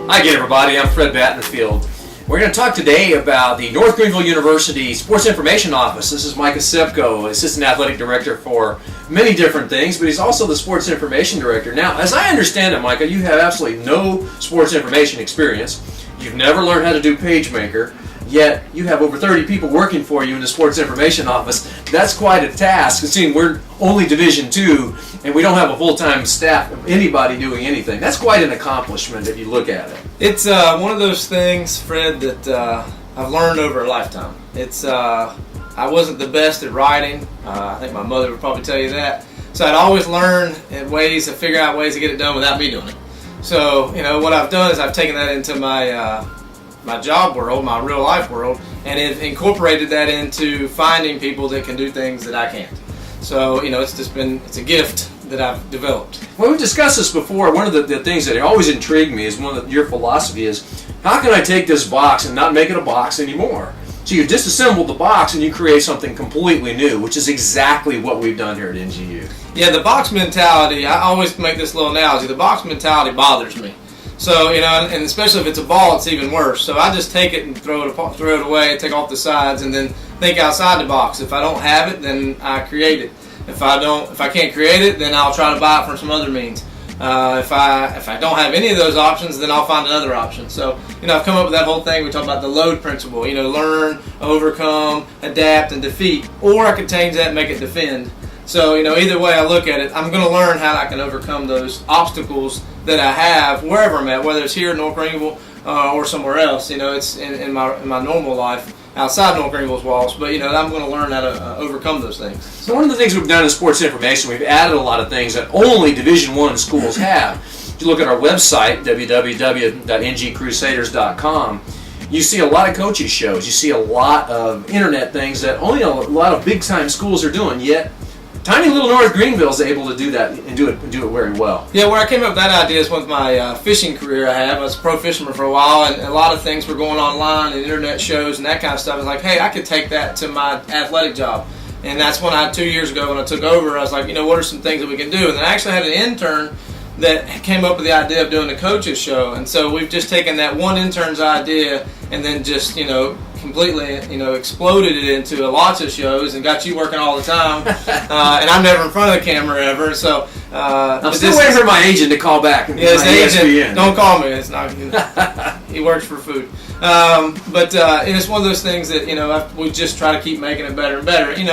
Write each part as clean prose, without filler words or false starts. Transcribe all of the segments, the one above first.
Hi again, everybody. I'm Fred Battenfield. We're going to talk today about the North Greenville University Sports Information Office. This is Micah Sepko, Assistant Athletic Director for many different things, but he's also the Sports Information Director. Now, as I understand it, Micah, you have absolutely no sports information experience. You've never learned how to do PageMaker, yet you have over 30 people working for you in the Sports Information Office. That's quite a task, considering we're only Division II, and we don't have a full-time staff of anybody doing anything. That's quite an accomplishment if you look at it. It's one of those things, Fred, that I've learned over a lifetime. I wasn't the best at writing. I think my mother would probably tell you that. So I'd always learn ways to figure out ways to get it done without me doing it. So, what I've done is I've taken that into my job world, my real life world, and have incorporated that into finding people that can do things that I can't. So, it's a gift that I've developed. Well, we've discussed this before. One of the things that always intrigued me is your philosophy is, how can I take this box and not make it a box anymore? So you disassemble the box and you create something completely new, which is exactly what we've done here at NGU. Yeah, the box mentality, I always make this little analogy, the box mentality bothers me. So, and especially if it's a ball, it's even worse. So I just take it and throw it away, take off the sides, and then think outside the box. If I don't have it, then I create it. If I can't create it, then I'll try to buy it from some other means. If I don't have any of those options, then I'll find another option. So, I've come up with that whole thing. We talk about the load principle. Learn, overcome, adapt, and defeat. Or I could change that and make it defend. So, either way I look at it, I'm going to learn how I can overcome those obstacles that I have wherever I'm at, whether it's here in North Greenville or somewhere else. It's in my normal life outside North Greenville's walls. But, I'm going to learn how to overcome those things. So one of the things we've done in sports information, we've added a lot of things that only Division I schools have. If you look at our website, www.ngcrusaders.com, you see a lot of coaches shows. You see a lot of internet things that only a lot of big-time schools are doing, yet tiny little North Greenville is able to do that and do it very well. Yeah, where I came up with that idea is with my fishing career I was a pro fisherman for a while, and a lot of things were going online and internet shows and that kind of stuff. I was like, hey, I could take that to my athletic job. And that's when 2 years ago when I took over, I was like, what are some things that we can do? And then I actually had an intern that came up with the idea of doing a coaches show. And so we've just taken that one intern's idea and then just, completely, exploded it into lots of shows and got you working all the time. And I'm never in front of the camera ever. So I'm still waiting for my agent to call back. Yeah, his agent, don't call me. It's not. He works for food. But it's one of those things that we just try to keep making it better and better. And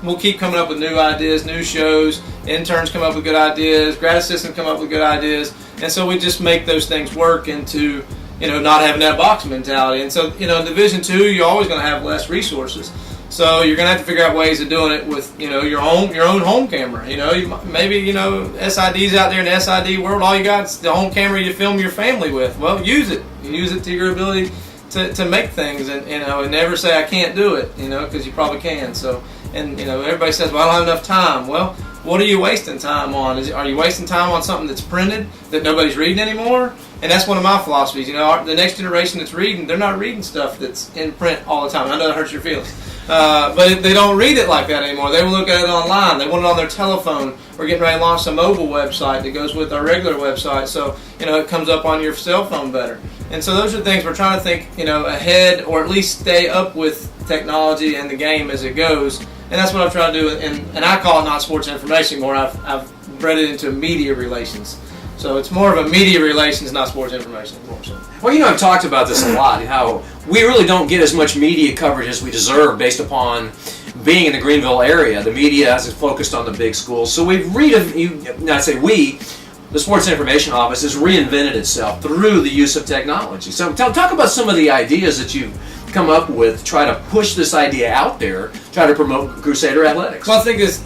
we'll keep coming up with new ideas, new shows. Interns come up with good ideas. Grad assistants come up with good ideas, and so we just make those things work into not having that box mentality. And so in Division II, you're always going to have less resources. So you're going to have to figure out ways of doing it with your own home camera. Maybe SIDs out there in the SID world, all you got is the home camera you film your family with. Well, use it. Use it to your ability to make things, and and never say I can't do it. Because you probably can. So everybody says, well, I don't have enough time. Well, what are you wasting time on? Are you wasting time on something that's printed that nobody's reading anymore? And that's one of my philosophies. The next generation that's reading, they're not reading stuff that's in print all the time. I know that hurts your feelings. But they don't read it like that anymore. They will look at it online. They want it on their telephone. We're getting ready to launch a mobile website that goes with our regular website, so it comes up on your cell phone better. And so those are things we're trying to think ahead, or at least stay up with technology and the game as it goes. And that's what I'm trying to do. And I call it not sports information anymore. I've bred it into media relations. So it's more of a media relations, not sports information anymore. So. Well, I've talked about this a lot, how we really don't get as much media coverage as we deserve based upon being in the Greenville area. The media has focused on the big schools. So the Sports Information Office has reinvented itself through the use of technology. So talk about some of the ideas that you've come up with, try to push this idea out there, try to promote Crusader athletics. Well, I think if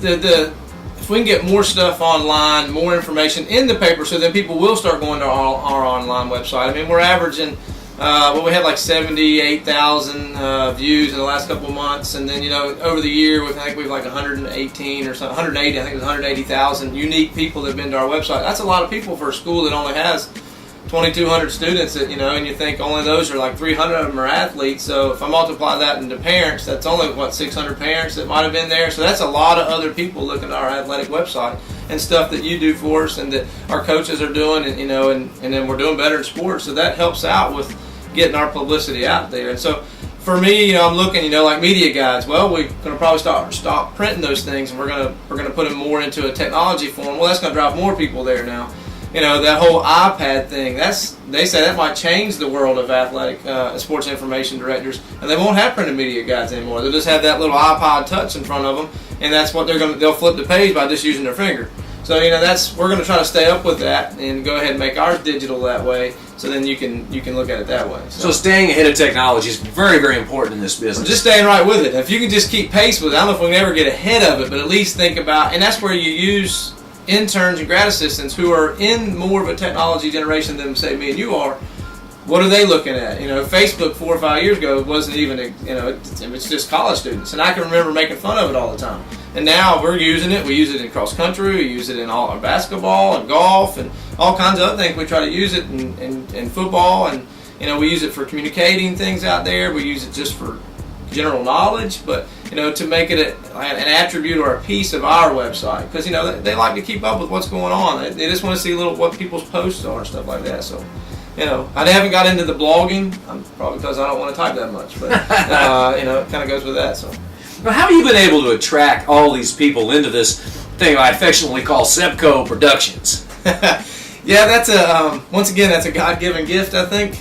we can get more stuff online, more information in the paper, so then people will start going to our online website. I mean, we're averaging, we had like 78,000 views in the last couple of months, and then over the year, I think we have like 118 or something, 180. I think it was 180,000 unique people that have been to our website. That's a lot of people for a school that only has 2,200 students, that and you think only those are like 300 of them are athletes. So if I multiply that into parents, that's only 600 parents that might have been there. So that's a lot of other people looking at our athletic website. and stuff that you do for us and that our coaches are doing, and and then we're doing better in sports. So that helps out with getting our publicity out there. And so for me, I'm looking, like media guides. Well, we're going to probably stop printing those things, and we're going to put them more into a technology form. Well, that's going to drive more people there now. That whole iPad thing, they say that might change the world of athletic sports information directors, and they won't have printed media guides anymore. They'll just have that little iPod Touch in front of them, and that's what they'll flip the page by just using their finger. So we're going to try to stay up with that and go ahead and make ours digital that way, so then you can look at it that way. So staying ahead of technology is very, very important in this business. Just staying right with it. If you can just keep pace with it, I don't know if we can ever get ahead of it, but at least think about, and that's where you use interns and grad assistants who are in more of a technology generation than, say, me and you are. What are they looking at? Facebook 4 or 5 years ago wasn't even, it's just college students. And I can remember making fun of it all the time. And now we're using it. We use it in cross country. We use it in all our basketball and golf and all kinds of other things. We try to use it in football. And, we use it for communicating things out there. We use it just for general knowledge. But, to make it an attribute or a piece of our website. Because, they like to keep up with what's going on. They just want to see what people's posts are and stuff like that. So, I haven't got into the blogging, probably because I don't want to type that much, but, it kind of goes with that. So, well, how have you been able to attract all these people into this thing I affectionately call Sepko Productions? Yeah, that's once again, that's a God-given gift, I think.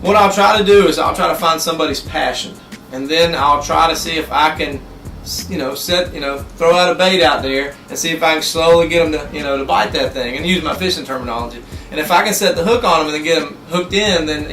What I'll try to do is I'll try to find somebody's passion, and then I'll try to see if I can, throw out a bait out there and see if I can slowly get them to, to bite that thing, and use my fishing terminology. And if I can set the hook on them and then get them hooked in, then,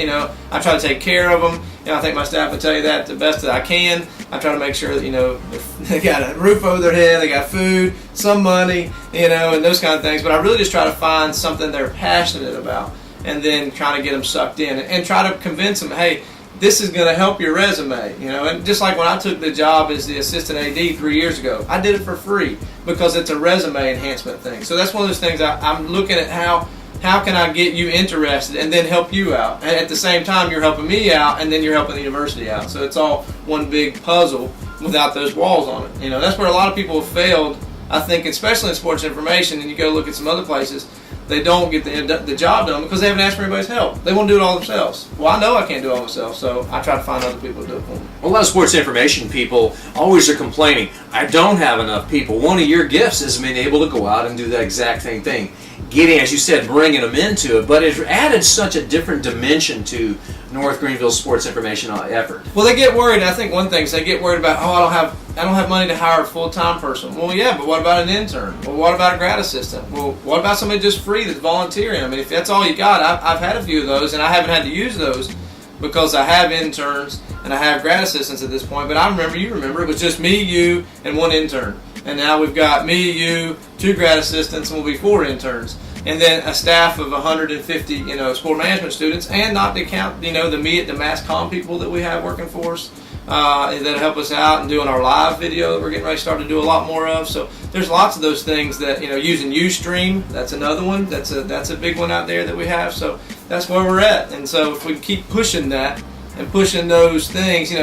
I try to take care of them. I think my staff will tell you that the best that I can. I try to make sure that, they got a roof over their head, they got food, some money, and those kind of things. But I really just try to find something they're passionate about, and then try to get them sucked in and try to convince them, hey, this is going to help your resume, and just like when I took the job as the assistant AD 3 years ago, I did it for free because it's a resume enhancement thing. So that's one of those things I'm looking at, how can I get you interested and then help you out? And at the same time, you're helping me out, and then you're helping the university out. So it's all one big puzzle without those walls on it. That's where a lot of people have failed, I think, especially in sports information, and you go look at some other places, they don't get the job done because they haven't asked for anybody's help. They want to do it all themselves. Well, I know I can't do it all myself, so I try to find other people to do it for me. Well, a lot of sports information people always are complaining, I don't have enough people. One of your gifts is being able to go out and do that exact same thing. Getting, as you said, bringing them into it, but it added such a different dimension to North Greenville's sports information effort. Well, they get worried. I think one thing is they get worried about, I don't have money to hire a full-time person. Well, yeah, but what about an intern? Well, what about a grad assistant? Well, what about somebody just free that's volunteering? I mean, if that's all you got, I've had a few of those, and I haven't had to use those because I have interns and I have grad assistants at this point. But you remember, it was just me, you, and one intern. And now we've got me, you, 2 grad assistants, and we'll be 4 interns. And then a staff of 150, sport management students, and not to count, the mass comm people that we have working for us that help us out and doing our live video that we're getting ready to start to do a lot more of. So there's lots of those things that, using Ustream, that's another one. That's a big one out there that we have. So that's where we're at. And so if we keep pushing that and pushing those things,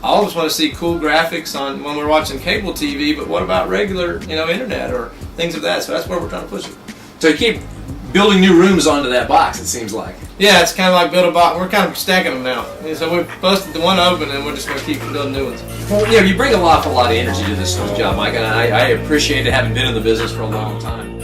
all of us want to see cool graphics on when we're watching cable TV, but what about regular, internet or things of that? So that's where we're trying to push it. So you keep building new rooms onto that box, it seems like. Yeah, it's kind of like build a box. We're kind of stacking them now. And so we've busted the one open, and we're just going to keep building new ones. Well, you bring a lot of energy to this job, Mike, and I appreciate it, having been in the business for a long time.